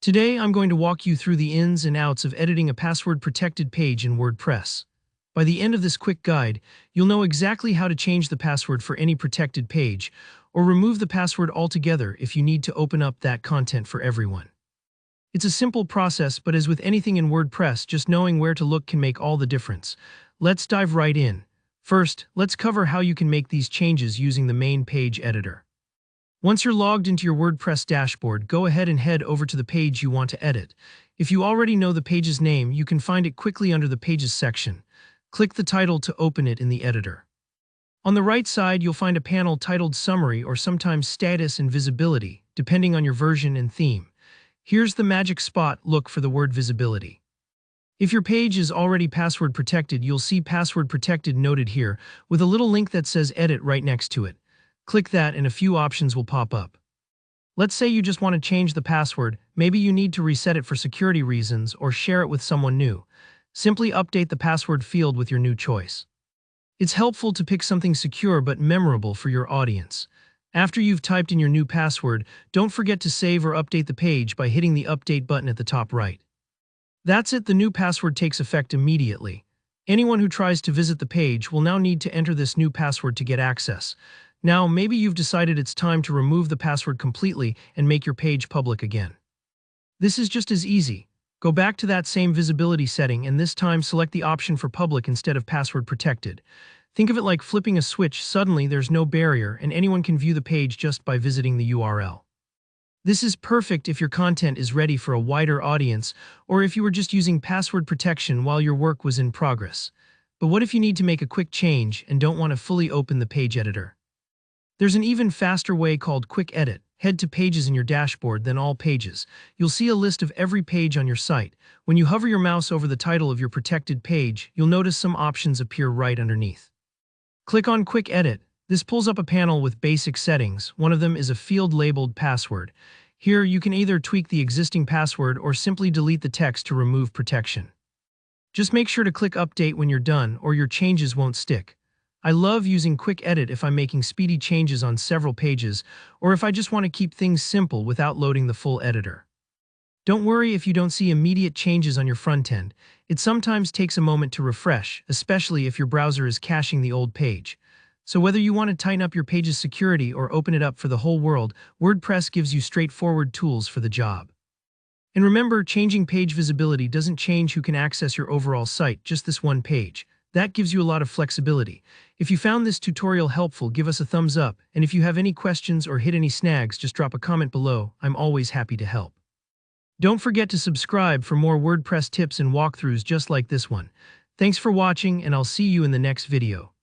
Today, I'm going to walk you through the ins and outs of editing a password-protected page in WordPress. By the end of this quick guide, you'll know exactly how to change the password for any protected page, or remove the password altogether if you need to open up that content for everyone. It's a simple process, but as with anything in WordPress, just knowing where to look can make all the difference. Let's dive right in. First, let's cover how you can make these changes using the main page editor. Once you're logged into your WordPress dashboard, go ahead and head over to the page you want to edit. If you already know the page's name, you can find it quickly under the Pages section. Click the title to open it in the editor. On the right side, you'll find a panel titled Summary or sometimes Status and Visibility, depending on your version and theme. Here's the magic spot: look for the word Visibility. If your page is already password protected, you'll see Password Protected noted here, with a little link that says Edit right next to it. Click that and a few options will pop up. Let's say you just want to change the password, maybe you need to reset it for security reasons or share it with someone new. Simply update the password field with your new choice. It's helpful to pick something secure but memorable for your audience. After you've typed in your new password, don't forget to save or update the page by hitting the Update button at the top right. That's it, the new password takes effect immediately. Anyone who tries to visit the page will now need to enter this new password to get access. Now, maybe you've decided it's time to remove the password completely and make your page public again. This is just as easy. Go back to that same visibility setting and this time select the option for public instead of password protected. Think of it like flipping a switch. Suddenly there's no barrier and anyone can view the page just by visiting the URL. This is perfect if your content is ready for a wider audience or if you were just using password protection while your work was in progress. But what if you need to make a quick change and don't want to fully open the page editor? There's an even faster way called Quick Edit. Head to Pages in your dashboard, then All Pages. You'll see a list of every page on your site. When you hover your mouse over the title of your protected page, you'll notice some options appear right underneath. Click on Quick Edit. This pulls up a panel with basic settings. One of them is a field labeled Password. Here, you can either tweak the existing password or simply delete the text to remove protection. Just make sure to click Update when you're done, or your changes won't stick. I love using Quick Edit if I'm making speedy changes on several pages, or if I just want to keep things simple without loading the full editor. Don't worry if you don't see immediate changes on your front end. It sometimes takes a moment to refresh, especially if your browser is caching the old page. So whether you want to tighten up your page's security or open it up for the whole world, WordPress gives you straightforward tools for the job. And remember, changing page visibility doesn't change who can access your overall site, just this one page. That gives you a lot of flexibility. If you found this tutorial helpful, give us a thumbs up, and if you have any questions or hit any snags, just drop a comment below. I'm always happy to help. Don't forget to subscribe for more WordPress tips and walkthroughs just like this one. Thanks for watching, and I'll see you in the next video.